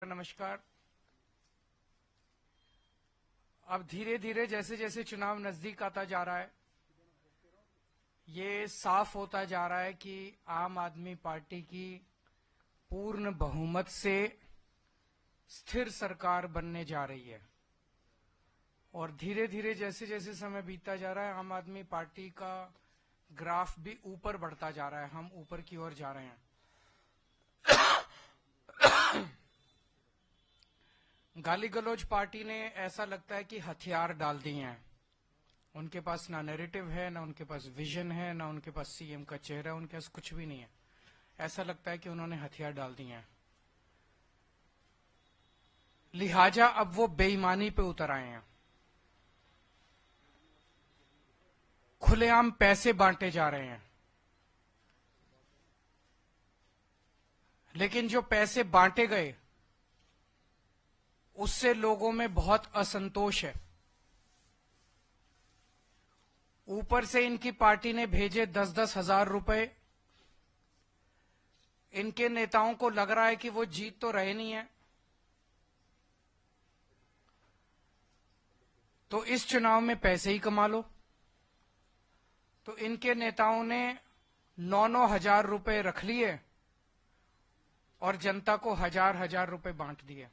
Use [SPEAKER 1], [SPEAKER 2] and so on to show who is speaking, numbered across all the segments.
[SPEAKER 1] नमस्कार। अब धीरे धीरे जैसे जैसे चुनाव नजदीक आता जा रहा है, ये साफ होता जा रहा है कि आम आदमी पार्टी की पूर्ण बहुमत से स्थिर सरकार बनने जा रही है। और धीरे धीरे जैसे जैसे समय बीतता जा रहा है, आम आदमी पार्टी का ग्राफ भी ऊपर बढ़ता जा रहा है। हम ऊपर की ओर जा रहे हैं। गाली गलौज पार्टी ने ऐसा लगता है कि हथियार डाल दिए हैं। उनके पास ना नैरेटिव है, ना उनके पास विजन है, ना उनके पास सीएम का चेहरा, उनके पास कुछ भी नहीं है। ऐसा लगता है कि उन्होंने हथियार डाल दिए हैं। लिहाजा अब वो बेईमानी पे उतर आए हैं। खुलेआम पैसे बांटे जा रहे हैं। लेकिन जो पैसे बांटे गए उससे लोगों में बहुत असंतोष है। ऊपर से इनकी पार्टी ने भेजे 10-10 हजार रुपए। इनके नेताओं को लग रहा है कि वो जीत तो रहे नहीं है, तो इस चुनाव में पैसे ही कमा लो। तो इनके नेताओं ने 9-9 हजार रुपए रख लिए और जनता को 1000-1000 रुपए बांट दिए।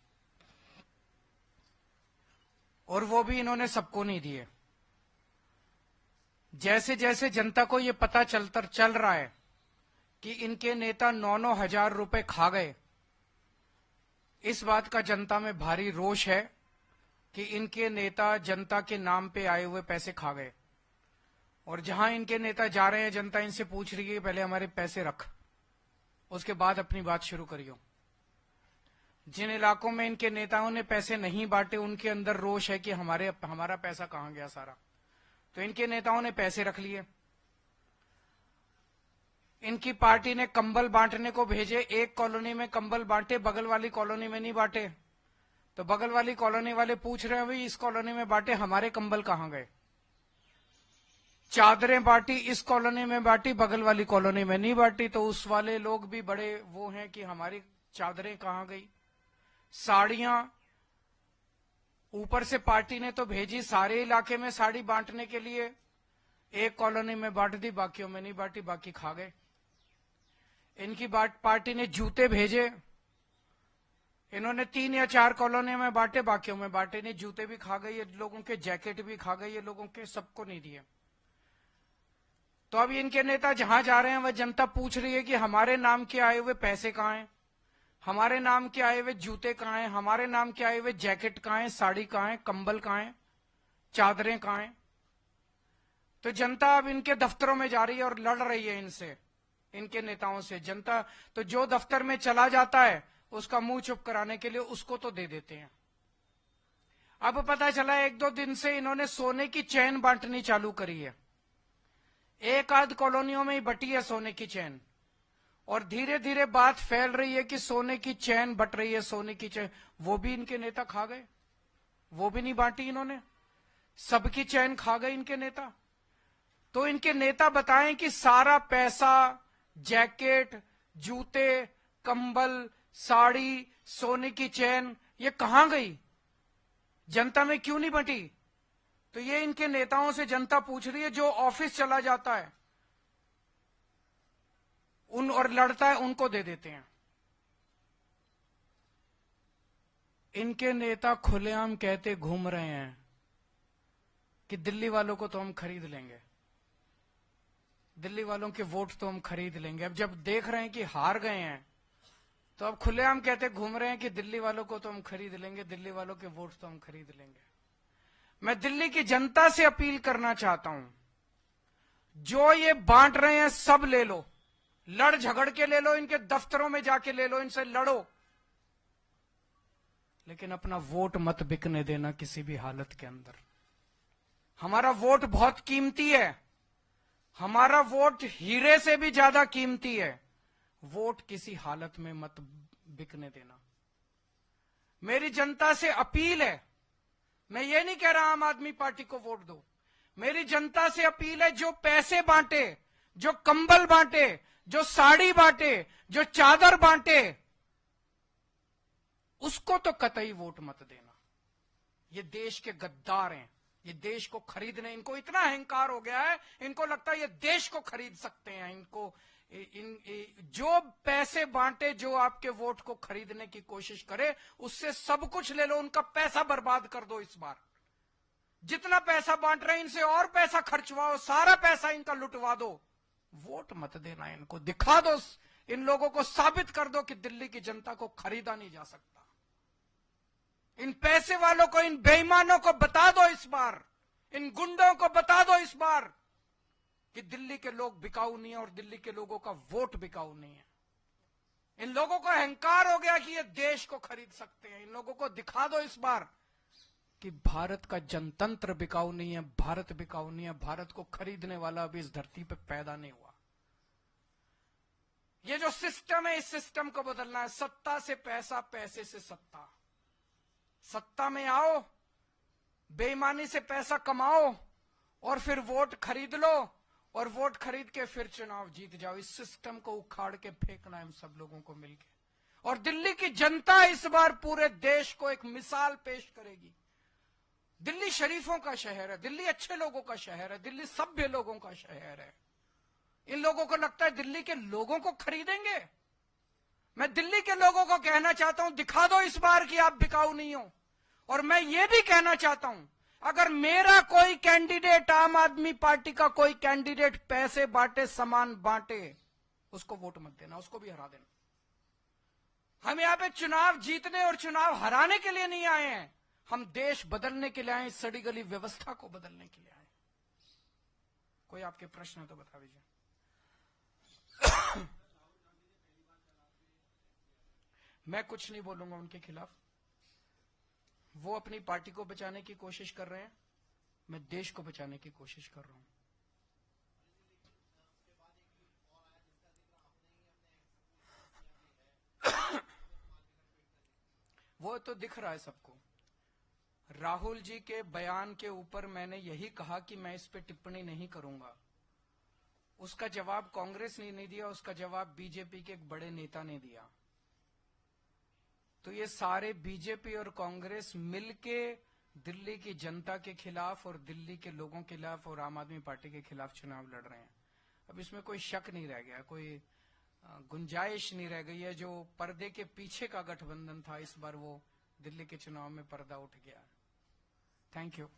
[SPEAKER 1] और वो भी इन्होंने सबको नहीं दिए। जैसे जैसे जनता को ये पता चल रहा है कि इनके नेता 9-9 हजार रुपए खा गए, इस बात का जनता में भारी रोष है कि इनके नेता जनता के नाम पे आए हुए पैसे खा गए। और जहां इनके नेता जा रहे हैं, जनता इनसे पूछ रही है पहले हमारे पैसे रख, उसके बाद अपनी बात शुरू करियो। जिन इलाकों में इनके नेताओं ने पैसे नहीं बांटे, उनके अंदर रोष है कि हमारा पैसा कहां गया सारा। तो इनके नेताओं ने पैसे रख लिए। इनकी पार्टी ने कंबल बांटने को भेजे। एक कॉलोनी में कंबल बांटे, बगल वाली कॉलोनी में नहीं बांटे। तो बगल वाली कॉलोनी वाले पूछ रहे हैं, भाई इस कॉलोनी में बांटे, हमारे कंबल कहां गए। चादरें बांटी, इस कॉलोनी में बांटी, बगल वाली कॉलोनी में नहीं बांटी। तो उस वाले लोग भी बड़े वो हैं कि हमारी चादरें कहां गई। साड़ियां ऊपर से पार्टी ने तो भेजी सारे इलाके में साड़ी बांटने के लिए। एक कॉलोनी में बांट दी, बाकियों में नहीं बांटी, बाकी खा गए। इनकी पार्टी ने जूते भेजे। इन्होंने 3 या 4 कॉलोनी में बांटे, बाकियों में बांटे नहीं। जूते भी खा गए ये लोगों के, जैकेट भी खा गए ये लोगों के, सबको नहीं दिए। तो अब इनके नेता जहां जा रहे हैं वह जनता पूछ रही है कि हमारे नाम के आए हुए पैसे कहां हैं, हमारे नाम के आए हुए जूते कहां हैं, हमारे नाम के आए हुए जैकेट कहां हैं, साड़ी कहां है, कंबल कहां है, चादरें कहां हैं। तो जनता अब इनके दफ्तरों में जा रही है और लड़ रही है इनसे, इनके नेताओं से। जनता तो जो दफ्तर में चला जाता है उसका मुंह चुप कराने के लिए उसको तो दे देते हैं। अब पता चला 1-2 दिन से इन्होंने सोने की चैन बांटनी चालू करी है। एक आध कॉलोनियों में ही बटी है सोने की चैन। और धीरे धीरे बात फैल रही है कि सोने की चैन बट रही है, सोने की चैन। वो भी इनके नेता खा गए, वो भी नहीं बांटी इन्होंने, सबकी चैन खा गए इनके नेता। तो इनके नेता बताएं कि सारा पैसा, जैकेट, जूते, कंबल, साड़ी, सोने की चैन, ये कहां गई, जनता में क्यों नहीं बंटी। तो ये इनके नेताओं से जनता पूछ रही है। जो ऑफिस चला जाता है और लड़ता है, उनको दे देते हैं। इनके नेता खुलेआम कहते घूम रहे हैं कि दिल्ली वालों को तो हम खरीद लेंगे, दिल्ली वालों के वोट तो हम खरीद लेंगे। अब जब देख रहे हैं कि हार गए हैं, तो अब खुलेआम कहते घूम रहे हैं कि दिल्ली वालों को तो हम खरीद लेंगे, दिल्ली वालों के वोट तो हम खरीद लेंगे। मैं दिल्ली की जनता से अपील करना चाहता हूं, जो ये बांट रहे हैं सब ले लो, लड़ झगड़ के ले लो, इनके दफ्तरों में जाके ले लो, इनसे लड़ो, लेकिन अपना वोट मत बिकने देना किसी भी हालत के अंदर। हमारा वोट बहुत कीमती है, हमारा वोट हीरे से भी ज्यादा कीमती है। वोट किसी हालत में मत बिकने देना। मेरी जनता से अपील है, मैं ये नहीं कह रहा आम आदमी पार्टी को वोट दो। मेरी जनता से अपील है, जो पैसे बांटे, जो कंबल बांटे, जो साड़ी बांटे, जो चादर बांटे, उसको तो कतई वोट मत देना। ये देश के गद्दार हैं, ये देश को खरीदने, इनको इतना अहंकार हो गया है, इनको लगता है ये देश को खरीद सकते हैं। इनको जो पैसे बांटे, जो आपके वोट को खरीदने की कोशिश करे, उससे सब कुछ ले लो, उनका पैसा बर्बाद कर दो। इस बार जितना पैसा बांट रहे हैं, इनसे और पैसा खर्चवाओ, सारा पैसा इनका लुटवा दो। वोट मत देना इनको, दिखा दो, इन लोगों को साबित कर दो कि दिल्ली की जनता को खरीदा नहीं जा सकता। इन पैसे वालों को, इन बेईमानों को बता दो इस बार, इन गुंडों को बता दो इस बार कि दिल्ली के लोग बिकाऊ नहीं है और दिल्ली के लोगों का वोट बिकाऊ नहीं है। इन लोगों को अहंकार हो गया कि ये देश को खरीद सकते हैं। इन लोगों को दिखा दो इस बार कि भारत का जनतंत्र बिकाऊ नहीं है, भारत बिकाऊ नहीं है, भारत को खरीदने वाला अभी इस धरती पे पैदा नहीं हुआ। ये जो सिस्टम है, इस सिस्टम को बदलना है। सत्ता से पैसा, पैसे से सत्ता। सत्ता में आओ, बेईमानी से पैसा कमाओ और फिर वोट खरीद लो, और वोट खरीद के फिर चुनाव जीत जाओ। इस सिस्टम को उखाड़ के फेंकना है हम सब लोगों को मिलकर। और दिल्ली की जनता इस बार पूरे देश को एक मिसाल पेश करेगी। दिल्ली शरीफों का शहर है, दिल्ली अच्छे लोगों का शहर है, दिल्ली सभ्य लोगों का शहर है। इन लोगों को लगता है दिल्ली के लोगों को खरीदेंगे। मैं दिल्ली के लोगों को कहना चाहता हूं, दिखा दो इस बार कि आप बिकाऊ नहीं हो। और मैं ये भी कहना चाहता हूं, अगर मेरा कोई कैंडिडेट, आम आदमी पार्टी का कोई कैंडिडेट पैसे बांटे, सामान बांटे, उसको वोट मत देना, उसको भी हरा देना। हम यहां पे चुनाव जीतने और चुनाव हराने के लिए नहीं आए हैं, हम देश बदलने के लिए आए, सड़ी गली व्यवस्था को बदलने के लिए आए। कोई आपके प्रश्न है तो बता दीजिए। मैं कुछ नहीं बोलूंगा उनके खिलाफ। वो अपनी पार्टी को बचाने की कोशिश कर रहे हैं, मैं देश को बचाने की कोशिश कर रहा हूं। वो तो दिख रहा है सबको। राहुल जी के बयान के ऊपर मैंने यही कहा कि मैं इस पे टिप्पणी नहीं करूंगा। उसका जवाब कांग्रेस ने नहीं दिया, उसका जवाब बीजेपी के एक बड़े नेता ने दिया। तो ये सारे बीजेपी और कांग्रेस मिलके दिल्ली की जनता के खिलाफ और दिल्ली के लोगों के खिलाफ और आम आदमी पार्टी के खिलाफ चुनाव लड़ रहे हैं। अब इसमें कोई शक नहीं रह गया, कोई गुंजाइश नहीं रह गई है। जो पर्दे के पीछे का गठबंधन था, इस बार वो दिल्ली के चुनाव में पर्दा उठ गया। Thank you.